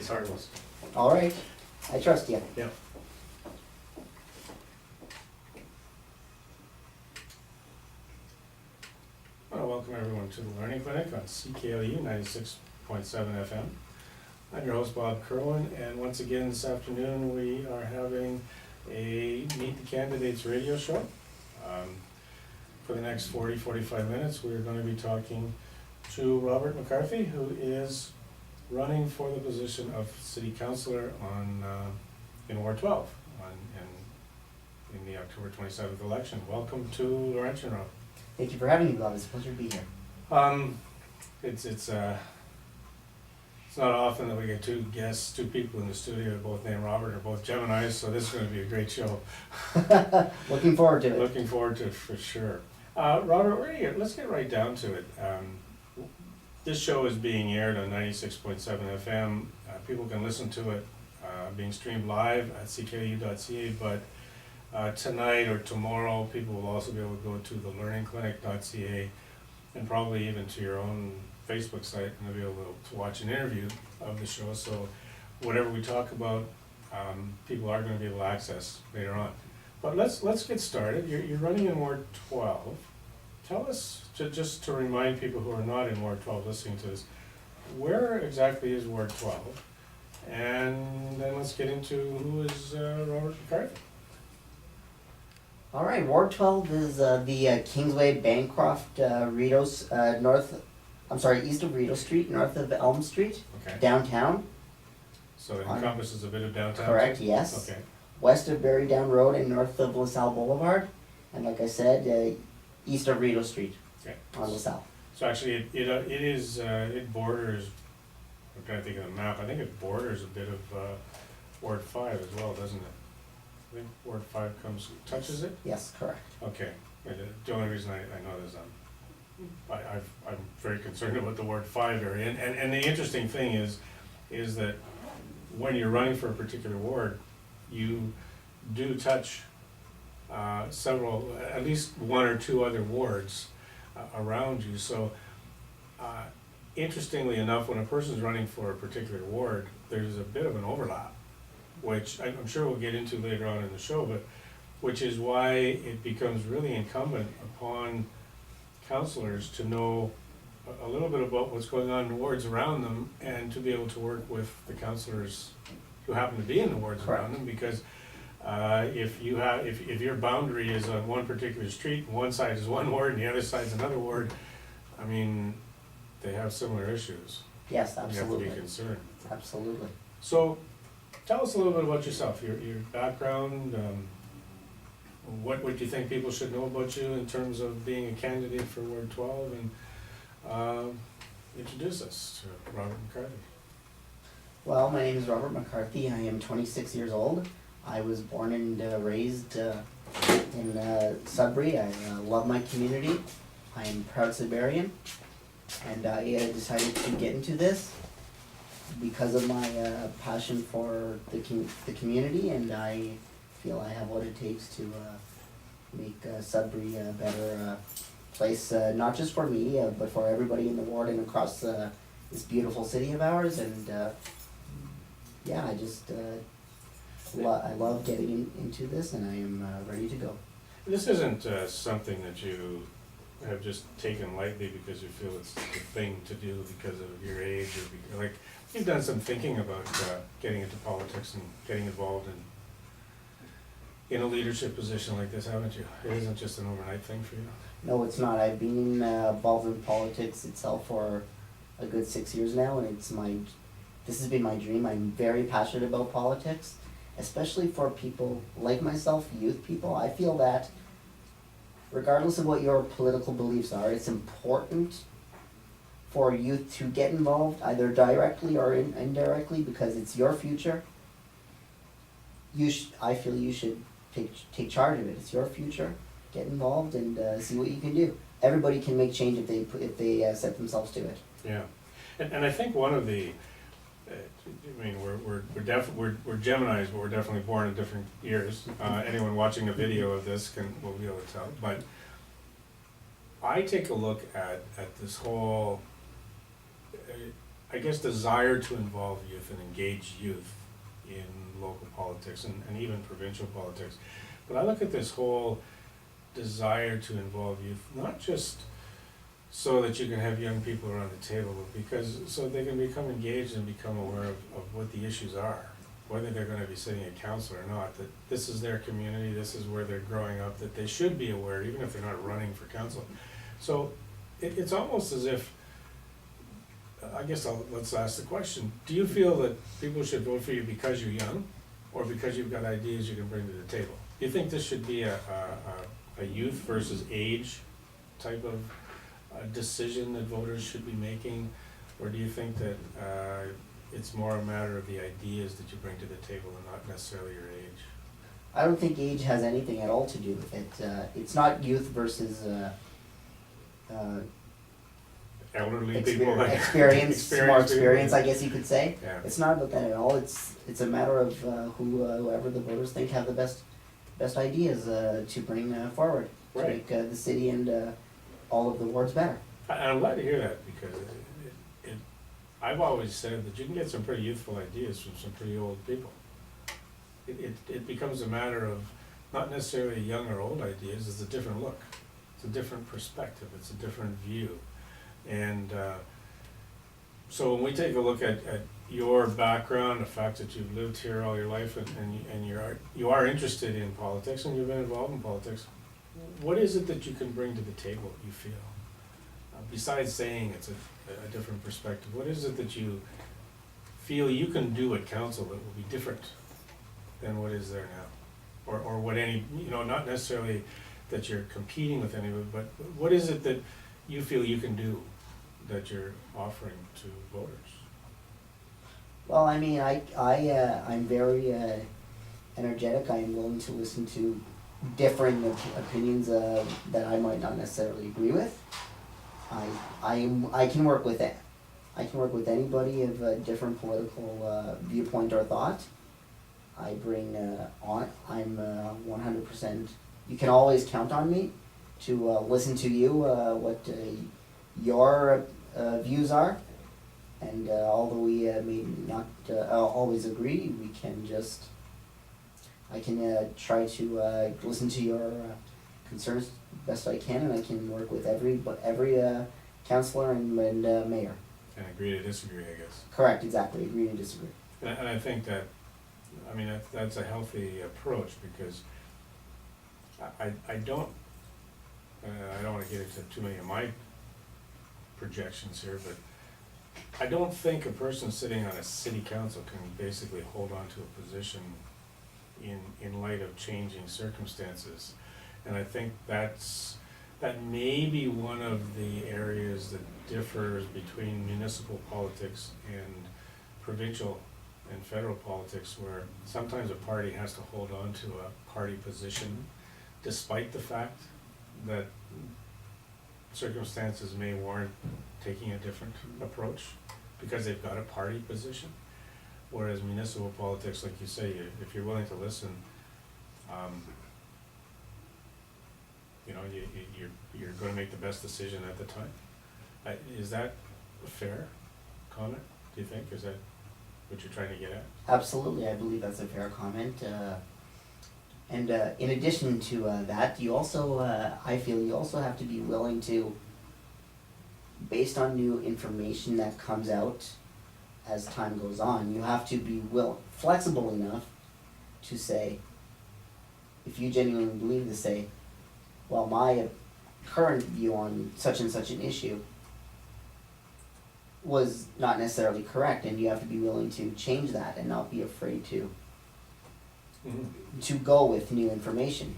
He's harmless. All right, I trust you. Yeah. I want to welcome everyone to the Learning Clinic on CKLU 96.7 FM. I'm your host, Bob Kirwan, and once again this afternoon we are having a Meet the Candidates radio show. For the next 40-45 minutes, we're going to be talking to Robert McCarthy, who is running for the position of City Councillor in Ward 12 in the October 27th election. Welcome to Laurentian, Rob. Thank you for having me, Bob. It's a pleasure to be here. It's not often that we get two people in the studio, both named Robert, or both Geminis, so this is going to be a great show. Looking forward to it. Looking forward to it for sure. Robert, let's get right down to it. This show is being aired on 96.7 FM. People can listen to it being streamed live at cklu.ca, but tonight or tomorrow, people will also be able to go to the learningclinic.ca and probably even to your own Facebook site and they'll be able to watch an interview of the show. So whatever we talk about, people are going to be able to access later on. But let's get started. You're running in Ward 12. Tell us, just to remind people who are not in Ward 12 listening to this, where exactly is Ward 12? And then let's get into who is Robert McCarthy. All right, Ward 12 is the Kingsway, Bancroft, east of Rideau Street, north of Elm Street, Okay. Downtown. So it encompasses a bit of downtown? Correct, too? yes. Okay. West of Berry Down Road and north of LaSalle Boulevard. And like I said, east of Rideau Street Okay. on LaSalle. So actually, it borders. I'm trying to think of the map. I think it borders a bit of Ward 5 as well, doesn't it? I think Ward 5 touches it. Yes, correct. Okay. The only reason I know this, I'm very concerned about the Ward 5 area, and the interesting thing is that when you're running for a particular ward, you do touch several, at least one or two other wards around you. So interestingly enough, when a person's running for a particular ward, there's a bit of an overlap, which I'm sure we'll get into later on in the show, but which is why it becomes really incumbent upon councillors to know a little bit about what's going on in the wards around them and to be able to work with the councillors who happen to be in the wards around them, because if your boundary is on one particular street, and one side is one ward and the other side is another ward, I mean, they have similar issues. Yes, absolutely. You have to be concerned. Absolutely. So, tell us a little bit about yourself, your background, what do you think people should know about you in terms of being a candidate for Ward 12, and introduce us to Robert McCarthy. Well, my name is Robert McCarthy. I am 26 years old. I was born and raised in Sudbury. I love my community. I am proud Sudburian, and I decided to get into this because of my passion for the community, and I feel I have what it takes to make Sudbury a better place, not just for me, but for everybody in the ward and across this beautiful city of ours. And yeah, I just I love getting into this, and I am ready to go. This isn't something that you have just taken lightly because you feel it's the thing to do because of your age, or because, like, you've done some thinking about getting into politics and getting involved in a leadership position like this, haven't you? It isn't just an overnight thing for you. No, it's not. I've been involved in politics itself for a good 6 years now, and this has been my dream. I'm very passionate about politics, especially for people like myself, youth people. I feel that regardless of what your political beliefs are, it's important for youth to get involved either directly or indirectly, because it's your future. I feel you should take charge of it. It's your future. Get involved and see what you can do. Everybody can make change if they set themselves to it. Yeah, and I think one of the, I mean, we're Geminis, but we're definitely born in different years. Anyone watching a video of this will be able to tell. But I take a look at this whole I guess, desire to involve youth and engage youth in local politics and even provincial politics. But I look at this whole desire to involve youth, not just so that you can have young people around the table, but because, so they can become engaged and become aware of what the issues are, whether they're gonna be sitting at council or not, that this is their community, this is where they're growing up, that they should be aware, even if they're not running for council. So it's almost as if, I guess let's ask the question, do you feel that people should vote for you because you're young, or because you've got ideas you can bring to the table? Do you think this should be a youth versus age type of decision that voters should be making? Or do you think that it's more a matter of the ideas that you bring to the table and not necessarily your age? I don't think age has anything at all to do with it. It's not youth versus Elderly people? experience, more experience, I guess you could say. Yeah. It's not about that at all. It's a matter of whoever the voters think have the best ideas to bring forward to Right. make the city and all of the wards better. I'm glad to hear that, because I've always said that you can get some pretty youthful ideas from some pretty old people. It becomes a matter of not necessarily young or old ideas, it's a different look. It's a different perspective, it's a different view. And so when we take a look at your background, the fact that you've lived here all your life and you are interested in politics and you've been involved in politics, what is it that you can bring to the table, you feel? Besides saying it's a different perspective, what is it that you feel you can do at council that will be different than what is there now? Or what any, not necessarily that you're competing with anyone, but what is it that you feel you can do that you're offering to voters? Well, I mean, I'm very energetic. I'm willing to listen to differing opinions that I might not necessarily agree with. I can work with it. I can work with anybody of a different political viewpoint or thought. I bring I'm 100%. You can always count on me to listen to you, what your views are, and although we may not always agree, we can just, I can try to listen to your concerns best I can, and I can work with every councillor and mayor. And agree to disagree, I guess. Correct, exactly, agree to disagree. And I think that, that's a healthy approach, because I don't wanna get into too many of my projections here, but I don't think a person sitting on a city council can basically hold on to a position in light of changing circumstances. And I think that may be one of the areas that differs between municipal politics and provincial and federal politics, where sometimes a party has to hold on to a party position despite the fact that circumstances may warrant taking a different approach because they've got a party position. Whereas municipal politics, like you say, if you're willing to listen, you're going to make the best decision at the time. Is that a fair comment, do you think? Is that what you're trying to get at? Absolutely, I believe that's a fair comment. And in addition to that, you also, I feel you also have to be willing to, based on new information that comes out as time goes on, you have to be flexible enough to say, if you genuinely believe to say, well, my current view on such and such an issue was not necessarily correct, and you have to be willing to change that and not be afraid to go with new information.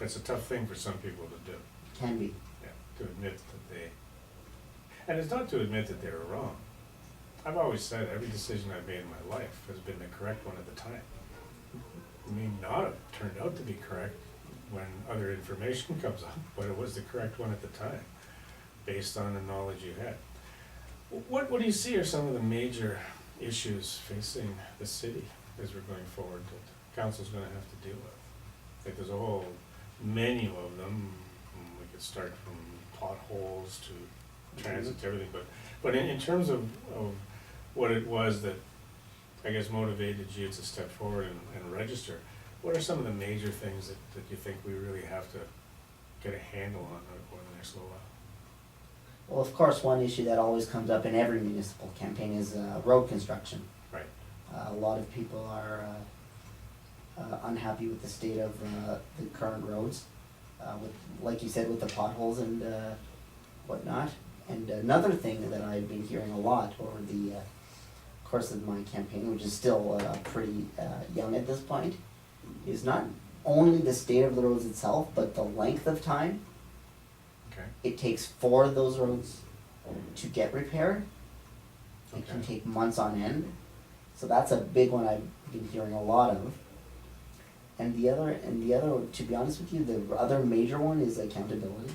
It's a tough thing for some people to do. Can be. Yeah, to admit that and it's not to admit that they were wrong. I've always said every decision I've made in my life has been the correct one at the time. It may not have turned out to be correct when other information comes up, but it was the correct one at the time, based on the knowledge you had. What do you see are some of the major issues facing the city as we're going forward that council's gonna have to deal with? Like, there's a whole menu of them. We could start from potholes to transit to everything, but in terms of what it was that, I guess, motivated you to step forward and register, what are some of the major things that you think we really have to get a handle on over the next little while? Well, of course, one issue that always comes up in every municipal campaign is road construction. Right. A lot of people are unhappy with the state of the current roads, with, like you said, with the potholes and whatnot. And another thing that I've been hearing a lot over the course of my campaign, which is still pretty young at this point, is not only the state of the roads itself, but the length of time Okay. it takes for those roads to get repaired. It can Okay. take months on end. So that's a big one I've been hearing a lot of. And the other, to be honest with you, the other major one is accountability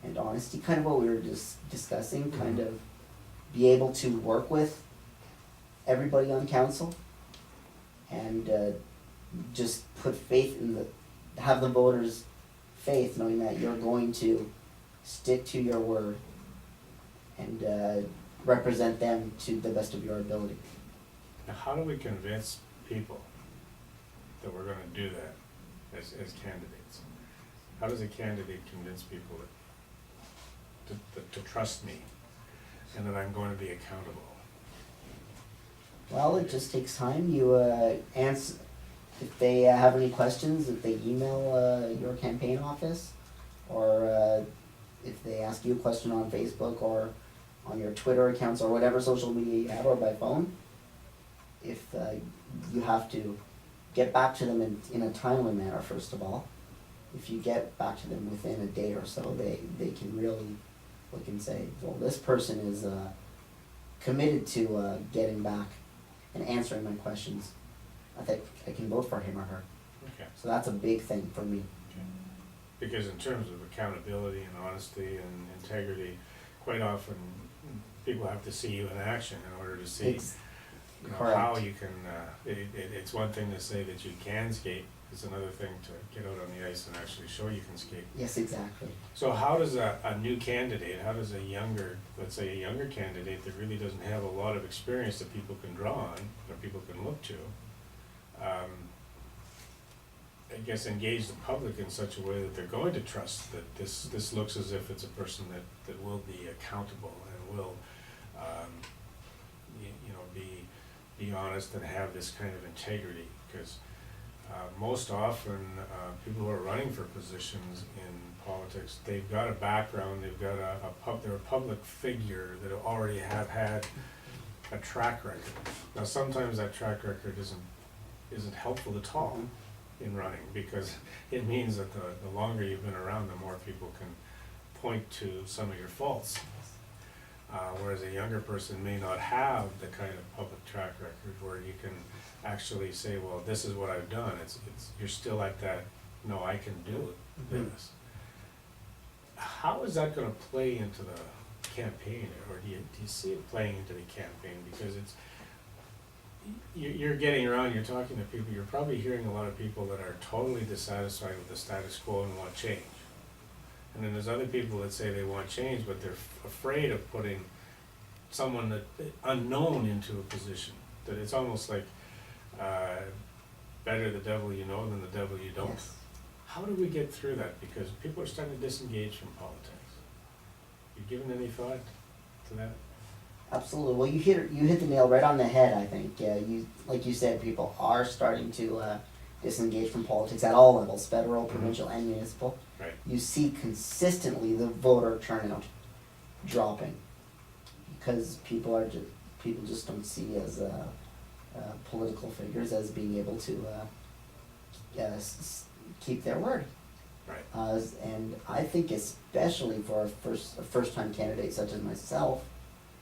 and honesty, kind of what we were just discussing, kind of be able to work with everybody on council and just put faith in have the voters' faith, knowing that you're going to stick to your word and represent them to the best of your ability. Now, how do we convince people that we're gonna do that as candidates? How does a candidate convince people to trust me and that I'm going to be accountable? Well, it just takes time. You answer, if they have any questions, if they email your campaign office, or if they ask you a question on Facebook or on your Twitter accounts or whatever social media you have, or by phone, if you have to get back to them in a timely manner, first of all. If you get back to them within a day or so, they can really look and say, well, this person is committed to getting back and answering my questions. I think I can vote for him or her. Okay. So that's a big thing for me. Okay. Because in terms of accountability and honesty and integrity, quite often people have to see you in action in order to see how correct. you can, it's one thing to say that you can skate, it's another thing to get out on the ice and actually show you can skate. Yes, exactly. So how does a new candidate, how does a younger, let's say a younger candidate that really doesn't have a lot of experience that people can draw on, or people can look to, I guess engage the public in such a way that they're going to trust that this looks as if it's a person that will be accountable and will, be honest and have this kind of integrity, because most often people who are running for positions in politics, they've got a background, they've got they're a public figure that already have had a track record. Now sometimes that track record isn't helpful at all in running, because it means that the longer you've been around, the more people can point to some of your faults. Whereas a younger person may not have the kind of public track record where you can actually say, well, this is what I've done. You're still at that, no, I can do it, this. How is that gonna play into the campaign, or do you see it playing into the campaign? Because you're getting around, you're talking to people, you're probably hearing a lot of people that are totally dissatisfied with the status quo and want change. And then there's other people that say they want change, but they're afraid of putting someone that unknown into a position. That it's almost like better the devil you know than the devil you don't. Yes. How do we get through that? Because people are starting to disengage from politics. You given any thought to that? Absolutely. Well, you hit the nail right on the head, I think. Like you said, people are starting to disengage from politics at all levels, federal, provincial, and municipal. Right. You see consistently the voter turnout dropping because people just don't see as political figures as being able to keep their word. Right. And I think especially for a first-time candidate such as myself,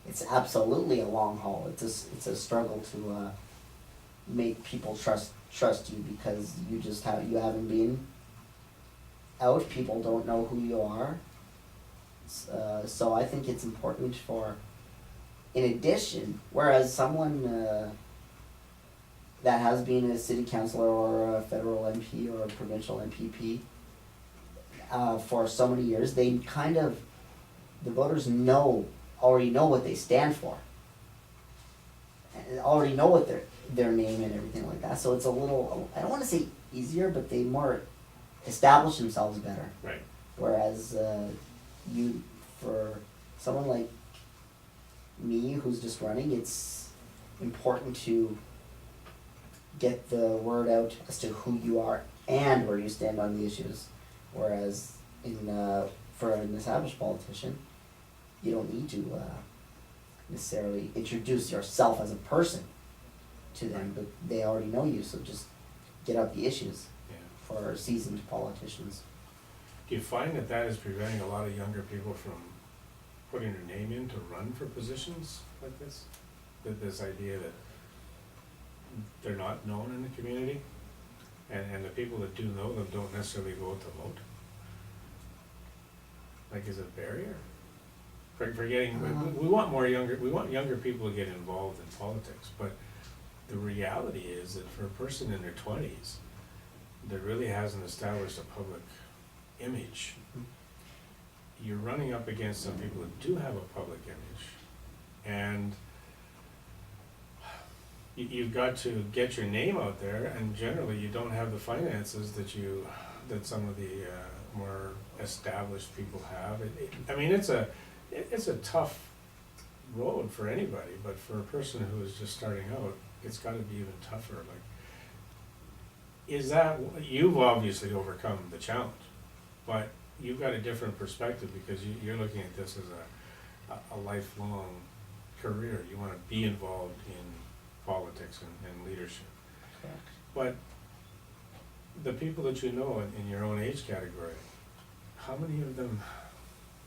it's absolutely a long haul. It's a struggle to make people trust you, because you haven't been out. People don't know who you are. So I think it's important in addition, whereas someone that has been a city councillor or a federal MP or a provincial MPP for so many years, the voters already know what they stand for. And already know what their name and everything like that, so it's a little, I don't wanna say easier, but they more establish themselves better. Right. Whereas, for someone like me who's just running, it's important to get the word out as to who you are and where you stand on the issues. Whereas for an established politician, you don't need to necessarily introduce yourself as a person to them, but they already know you, so just get out the issues Yeah. for seasoned politicians. Do you find that that is preventing a lot of younger people from putting their name in to run for positions like this? This idea that they're not known in the community, and the people that do know them don't necessarily go out to vote? Like, is it a barrier? Forgetting, we want younger people to get involved in politics, but the reality is that for a person in their 20s that really hasn't established a public image, you're running up against some people that do have a public image, and you've got to get your name out there, and generally you don't have the finances that some of the more established people have. I mean, it's a tough road for anybody, but for a person who is just starting out, it's gotta be even tougher. Like, you've obviously overcome the challenge, but you've got a different perspective because you're looking at this as a lifelong career. You wanna be involved in politics and leadership. Correct. But the people that you know in your own age category, how many of them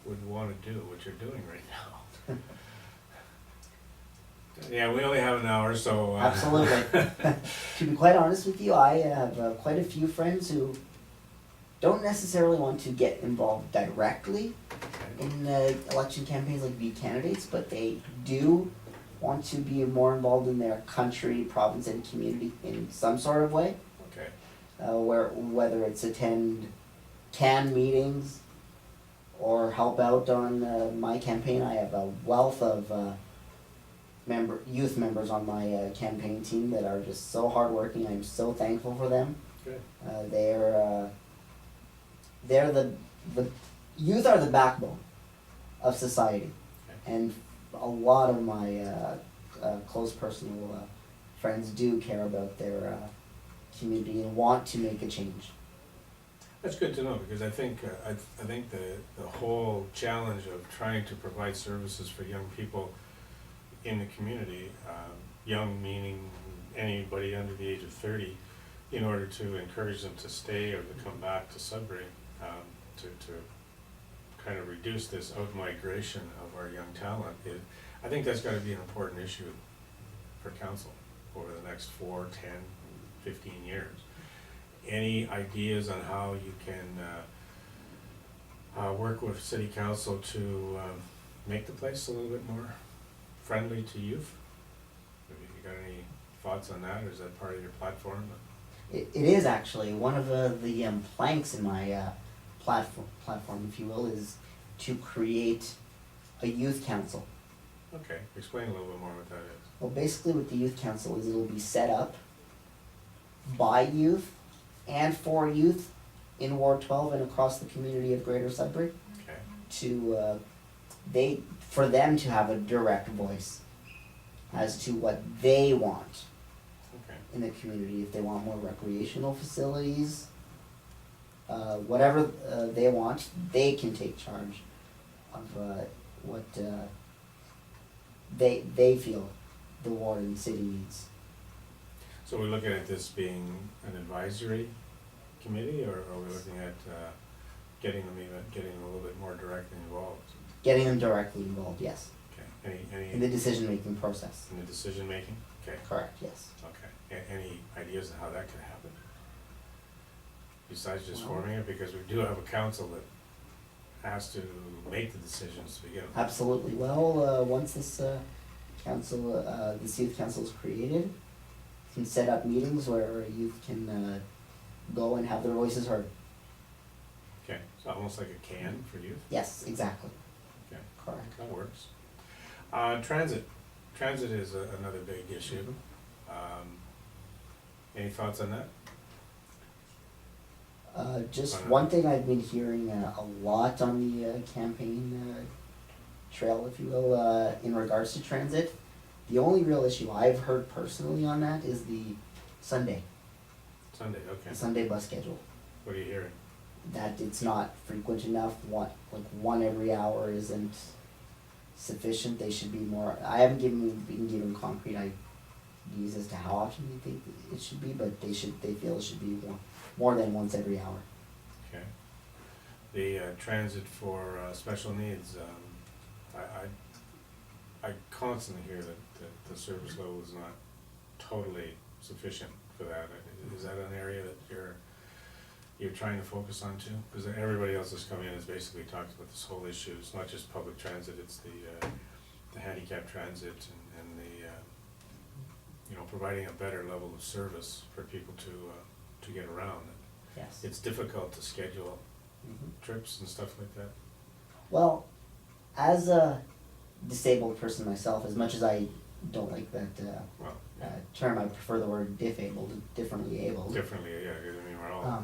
would wanna do what you're doing right now? Yeah, we only have an hour, so. Absolutely. To be quite honest with you, I have quite a few friends who don't necessarily want to get involved directly in election campaigns, like be candidates, but they do want to be more involved in their country, province, and community in some sort of way. Okay. Whether it's attend CAN meetings or help out on my campaign. I have a wealth of youth members on my campaign team that are just so hardworking. I'm so thankful for them. Good. They're the youth are the backbone of society, Okay. and a lot of my close personal friends do care about their community and want to make a change. That's good to know, because I think the whole challenge of trying to provide services for young people in the community, young meaning anybody under the age of 30, in order to encourage them to stay or to come back to Sudbury, to kind of reduce this out-migration of our young talent, I think that's gotta be an important issue for council over the next 4, 10, 15 years. Any ideas on how you can work with city council to make the place a little bit more friendly to youth? Have you got any thoughts on that, or is that part of your platform? It is actually one of the planks in my platform, if you will, is to create a youth council. Okay, explain a little bit more what that is. Well, basically what the youth council is, it'll be set up by youth and for youth in Ward 12 and across the community of Greater Sudbury, Okay, for them to have a direct voice as to what they want okay, in the community. If they want more recreational facilities, whatever they want, they can take charge of what they feel the ward and city needs. so we're looking at this being an advisory committee, or are we looking at getting them a little bit more directly involved? Getting them directly involved, yes, Okay, any in the decision-making process. in the decision making? Okay, Correct, yes. okay, any ideas on how that could happen? Besides just Well- forming it, because we do have a council that has to make the decisions to begin with. Absolutely. Well, once this youth council is created, you can set up meetings where youth can go and have their voices heard. Okay, so almost like a can for youth? Yes, exactly. Okay. car. That works. Transit is another big issue. Any thoughts on that? Just Why not? one thing I've been hearing a lot on the campaign trail, if you will, in regards to transit. The only real issue I've heard personally on that is the Sunday, Sunday, okay. the Sunday bus schedule. What are you hearing? That it's not frequent enough. One every hour isn't sufficient. They should be more. I haven't been given concrete ideas as to how often they think it should be, but they feel it should be more than once every hour. Okay. The transit for special needs, I constantly hear that the service level is not totally sufficient for that. Is that an area that you're trying to focus on too? Because everybody else that's come in has basically talked about this whole issue. It's not just public transit, it's the handicap transit and the, providing a better level of service for people to get around. Yes. It's difficult to schedule Mhm. trips and stuff like that. Well, as a disabled person myself, as much as I don't like that Well, term, I prefer the word differently abled. differently, yeah, I mean, we're all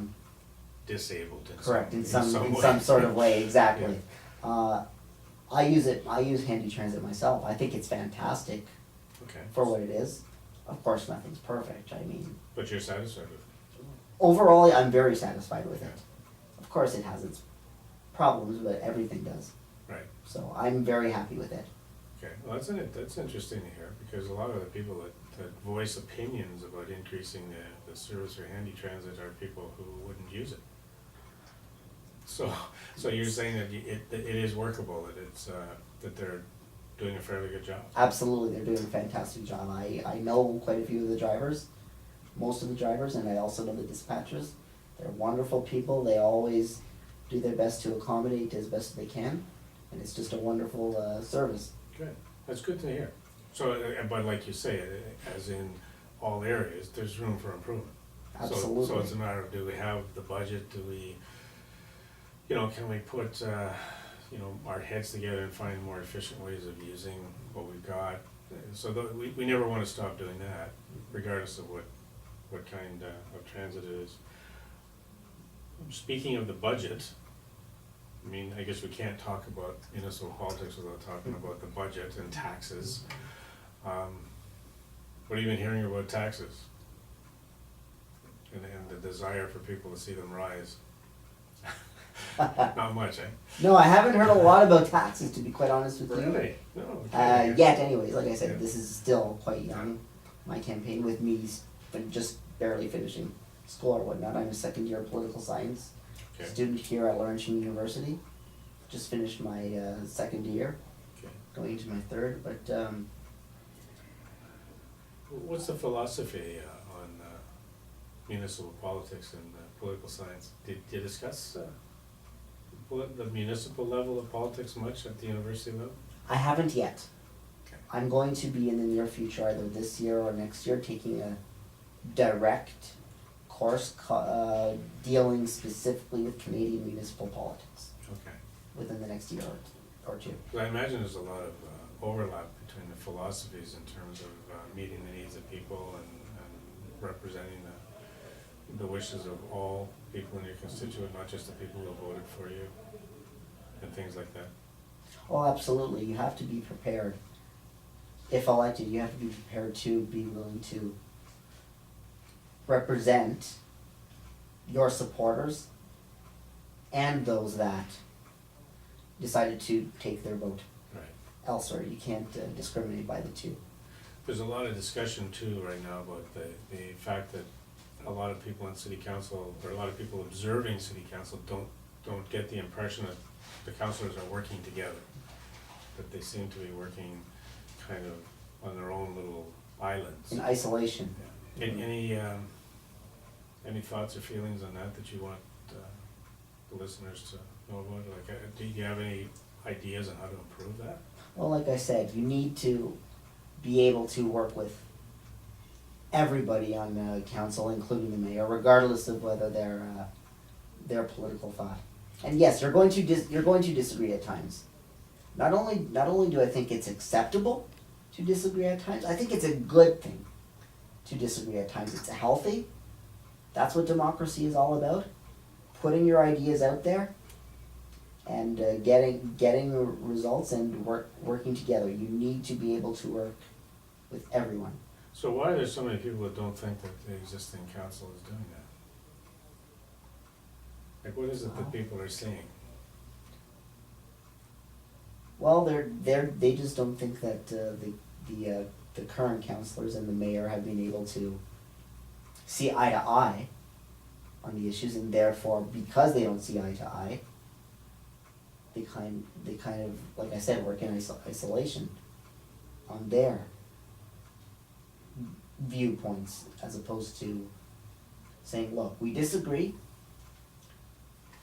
disabled in Correct, in some way. some sort of way, exactly. I use handy transit myself. I think it's fantastic Okay. for what it is. Of course, nothing's perfect. I mean, But you're satisfied with it? overall, I'm very satisfied with it. Of course, it has its problems, but everything does. Right. So I'm very happy with it. Okay, well, that's interesting to hear, because a lot of the people that voice opinions about increasing the service for handy transit are people who wouldn't use it. So you're saying that it is workable, that it's, that they're doing a fairly good job? Absolutely, they're doing a fantastic job. I know quite a few of the drivers, most of the drivers, and I also know the dispatchers. They're wonderful people. They always do their best to accommodate as best they can, and it's just a wonderful service. Good, that's good to hear. So, but like you say, as in all areas, there's room for improvement. Absolutely. So it's a matter of, do we have the budget, do we, can we put, our heads together and find more efficient ways of using what we've got? So we never wanna stop doing that, regardless of what kind of transit it is. Speaking of the budget, I mean, I guess we can't talk about municipal politics without talking about the budget and taxes. What have you been hearing about taxes? And the desire for people to see them rise? Not much, eh? No, I haven't heard a lot about taxes, to be quite honest with you. Really? No. Okay. Yet, anyways, like I said, Yeah. this is still quite young. My campaign, with me just barely finishing school or whatnot. I'm a second year political science Okay. student here at Laurentian University. Just finished my second year, Okay. going into my third. But What's the philosophy on municipal politics and political science? Did you discuss the municipal level of politics much at the university level? I haven't yet. Okay. I'm going to be in the near future, either this year or next year, taking a direct course dealing specifically with Canadian municipal politics Okay. within the next year or two. Well, I imagine there's a lot of overlap between the philosophies in terms of meeting the needs of people and representing the wishes of all people in your constituent, not just the people who have voted for you, and things like that. Oh, absolutely. You have to be prepared. If elected, you have to be prepared to be willing to represent your supporters and those that decided to take their vote Right. elsewhere. You can't discriminate by the two. There's a lot of discussion too right now about the fact that a lot of people in city council, or a lot of people observing city council don't get the impression that the councilors are working together. That they seem to be working kind of on their own little islands. In isolation. Yeah. Any thoughts or feelings on that you want the listeners to know about? Like, do you have any ideas on how to improve that? Well, like I said, you need to be able to work with everybody on council, including the mayor, regardless of whether their political thought. And yes, you're going to disagree at times. not only do I think it's acceptable to disagree at times, I think it's a good thing to disagree at times. It's healthy. That's what democracy is all about. Putting your ideas out there and getting results and working together. You need to be able to work with everyone. So why are there so many people that don't think that the existing council is doing that? Like, what is it that people are seeing? Well, they just don't think that the current councillors and the mayor have been able to see eye to eye on the issues, and therefore, because they don't see eye to eye, they kind of, like I said, work in isolation on their viewpoints, as opposed to saying, look, we disagree,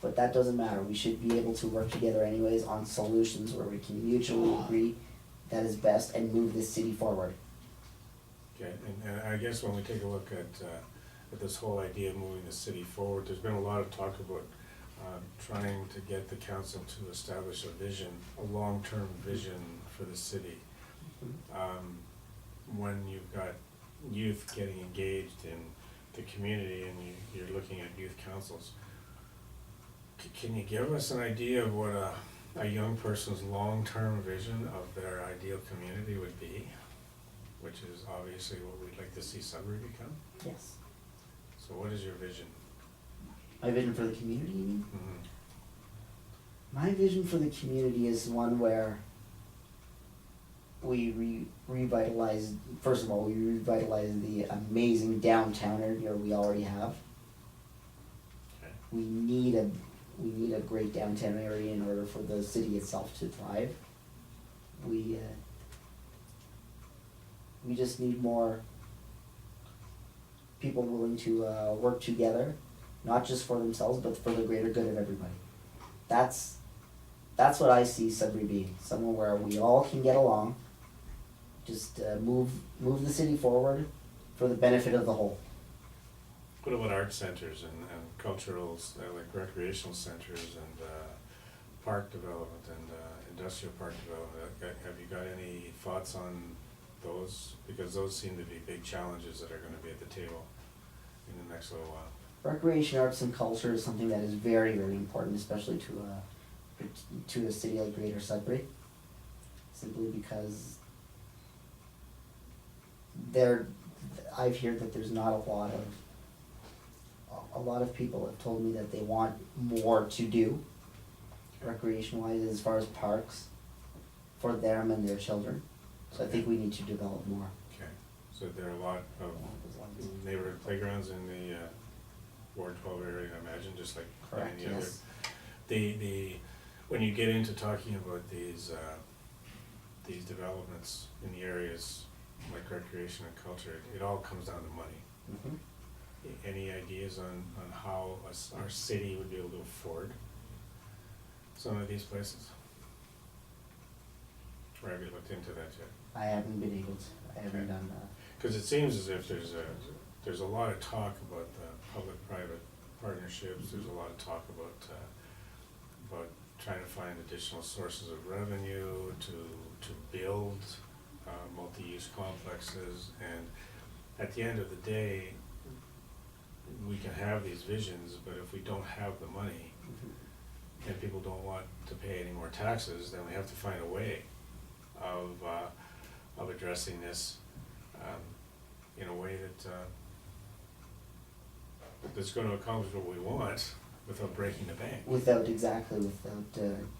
but that doesn't matter. We should be able to work together anyways on solutions where we can mutually agree that is best and move this city forward. Okay, and I guess when we take a look at this whole idea of moving the city forward, there's been a lot of talk about trying to get the council to establish a vision, a long-term vision for the city. When you've got youth getting engaged in the community and you're looking at youth councils, can you give us an idea of what a young person's long-term vision of their ideal community would be? Which is obviously what we'd like to see Sudbury become. Yes. So what is your vision? My vision for the community, you mean? Mm-hmm. My vision for the community is one where we revitalize, first of all, we revitalize the amazing downtown area we already have. Okay. We need a great downtown area in order for the city itself to thrive. We just need more people willing to work together, not just for themselves, but for the greater good of everybody. That's what I see Sudbury being, somewhere where we all can get along, just move the city forward for the benefit of the whole. What about art centers and cultural, like recreational centers and park development and industrial park development? Have you got any thoughts on those? Because those seem to be big challenges that are going to be at the table in the next little while. Recreation, arts, and culture is something that is very, very important, especially to a city like Greater Sudbury, simply because I've heard that there's not a lot of people have told me that they want more to do recreation-wise as far as parks for them and their children. So I think we need to develop more. Okay, so there are a lot of neighborhood playgrounds in the Ward 12 area, I imagine, just like Correct, any yes. other. When you get into talking about these developments in the areas like recreation and culture, it all comes down to money. Mm-hmm. Any ideas on how our city would be able to afford some of these places? Or have you looked into that yet? I haven't been able to. I haven't Okay. done that. Because it seems as if there's a lot of talk about the public-private partnerships. There's a lot of talk about trying to find additional sources of revenue to build multi-use complexes. And at the end of the day, we can have these visions, but if we don't have the money Mm-hmm. and people don't want to pay any more taxes, then we have to find a way of addressing this in a way that's going to accomplish what we want without breaking the bank. Without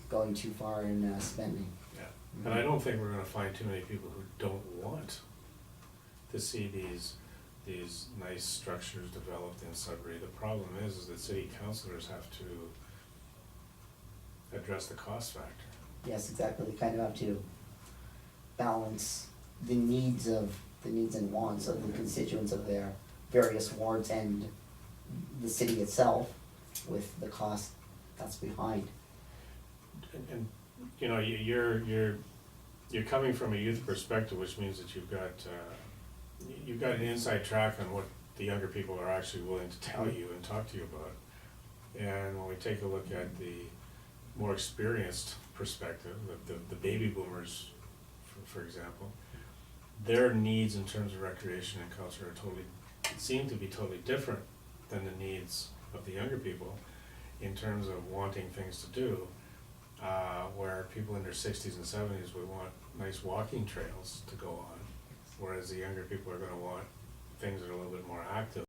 going too far in spending. Yeah, and I don't think we're going to find too many people who don't want to see these nice structures developed in Sudbury. The problem is that city councilors have to address the cost factor. Yes, exactly. They kind of have to balance the needs and wants of the constituents of their various wards and the city itself with the cost that's behind. And you know, you're coming from a youth perspective, which means that you've got an inside track on what the younger people are actually willing to tell you and talk to you about. And when we take a look at the more experienced perspective, the baby boomers, for example, their needs in terms of recreation and culture are totally, seem to be totally different than the needs of the younger people in terms of wanting things to do, where people in their 60s and 70s would want nice walking trails to go on, whereas the younger people are gonna want things that are a little bit more active.